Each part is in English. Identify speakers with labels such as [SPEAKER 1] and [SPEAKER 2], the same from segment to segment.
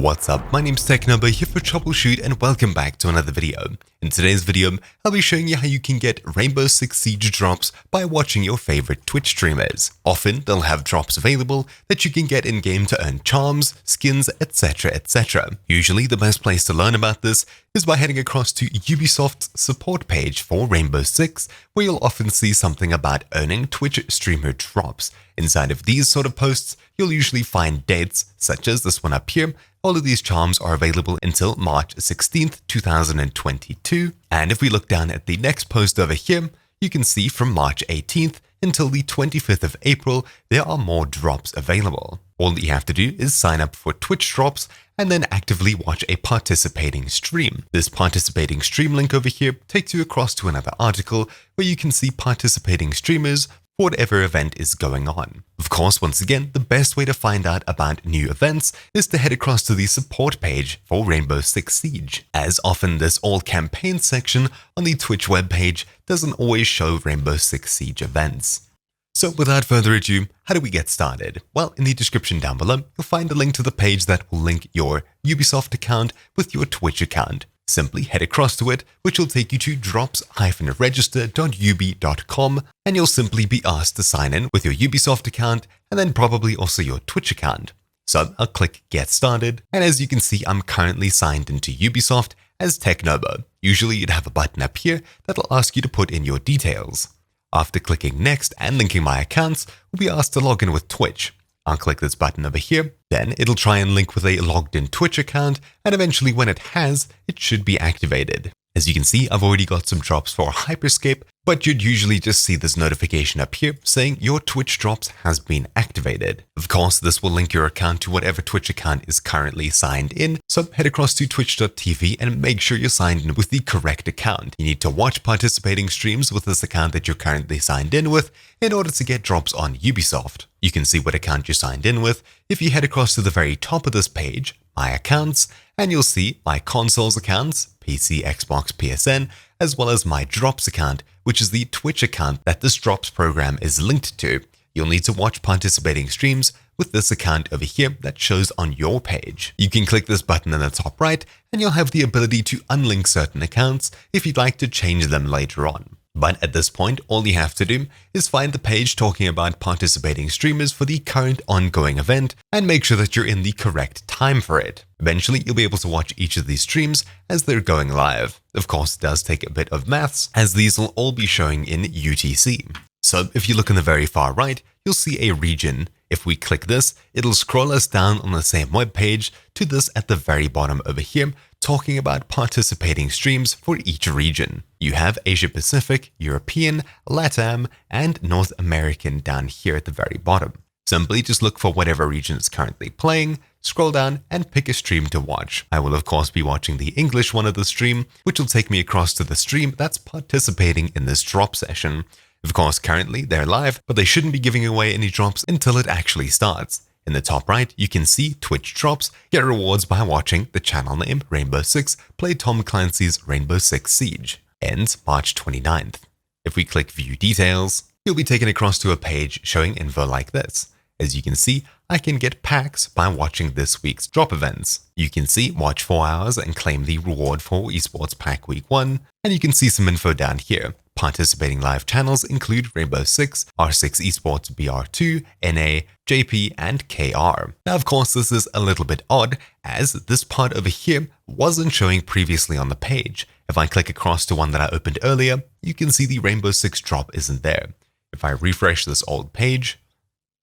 [SPEAKER 1] What's up, my name's Technobo here for Troubleshoot and welcome back to another video. In today's video, I'll be showing you how you can get Rainbow Six Siege drops by watching your favorite Twitch streamers. Often, they'll have drops available that you can get in-game to earn charms, skins, etc, etc. Usually, the best place to learn about this is by heading across to Ubisoft's support page for Rainbow Six, where you'll often see something about earning Twitch streamer drops. Inside of these sort of posts, you'll usually find dates, such as this one up here. All of these charms are available until March 16th, 2022. And if we look down at the next post over here, you can see from March 18th until the 25th of April, there are more drops available. All that you have to do is sign up for Twitch drops and then actively watch a participating stream. This participating stream link over here takes you across to another article where you can see participating streamers for whatever event is going on. Of course, once again, the best way to find out about new events is to head across to the support page for Rainbow Six Siege, as often this all campaign section on the Twitch webpage doesn't always show Rainbow Six Siege events. So without further ado, how do we get started? Well, in the description down below, you'll find a link to the page that will link your Ubisoft account with your Twitch account. Simply head across to it, which will take you to drops-register.ubi.com, and you'll simply be asked to sign in with your Ubisoft account and then probably also your Twitch account. So I'll click Get Started, and as you can see, I'm currently signed into Ubisoft as Technobo. Usually you'd have a button up here that'll ask you to put in your details. After clicking Next and linking my accounts, we'll be asked to log in with Twitch. I'll click this button over here, then it'll try and link with a logged in Twitch account, and eventually when it has, it should be activated. As you can see, I've already got some drops for Hyperscape, but you'd usually just see this notification up here saying your Twitch drops has been activated. Of course, this will link your account to whatever Twitch account is currently signed in, so head across to twitch.tv and make sure you're signed in with the correct account. You need to watch participating streams with this account that you're currently signed in with in order to get drops on Ubisoft. You can see what account you're signed in with if you head across to the very top of this page, My Accounts, and you'll see My Consoles accounts, PC, Xbox, PSN, as well as My Drops account, which is the Twitch account that this Drops program is linked to. You'll need to watch participating streams with this account over here that shows on your page. You can click this button in the top right, and you'll have the ability to unlink certain accounts if you'd like to change them later on. But at this point, all you have to do is find the page talking about participating streamers for the current ongoing event and make sure that you're in the correct time for it. Eventually, you'll be able to watch each of these streams as they're going live. Of course, it does take a bit of maths, as these will all be showing in UTC. So if you look in the very far right, you'll see a region. If we click this, it'll scroll us down on the same web page to this at the very bottom over here, talking about participating streams for each region. You have Asia Pacific, European, LATAM, and North American down here at the very bottom. Simply just look for whatever region is currently playing, scroll down, and pick a stream to watch. I will of course be watching the English one of the stream, which will take me across to the stream that's participating in this drop session. Of course, currently they're live, but they shouldn't be giving away any drops until it actually starts. In the top right, you can see Twitch drops, get rewards by watching the channel name Rainbow Six, play Tom Clancy's Rainbow Six Siege. Ends March 29th. If we click View Details, you'll be taken across to a page showing info like this. As you can see, I can get packs by watching this week's drop events. You can see watch 4 hours and claim the reward for Esports Pack Week 1, and you can see some info down here. Participating live channels include Rainbow Six, R6 Esports BR2, NA, JP, and KR. Now, of course, this is a little bit odd, as this part over here wasn't showing previously on the page. If I click across to one that I opened earlier, you can see the Rainbow Six drop isn't there. If I refresh this old page,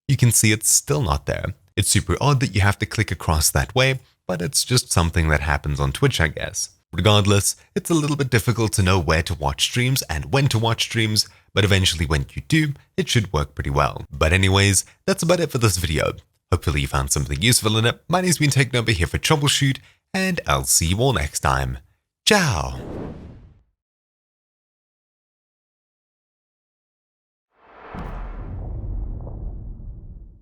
[SPEAKER 1] you can see it's still not there. It's super odd that you have to click across that way, but it's just something that happens on Twitch, I guess. Regardless, it's a little bit difficult to know where to watch streams and when to watch streams, but eventually when you do, it should work pretty well. But anyways, that's about it for this video. Hopefully you found something useful in it. My name's been Technobo here for Troubleshoot, and I'll see you all next time. Ciao!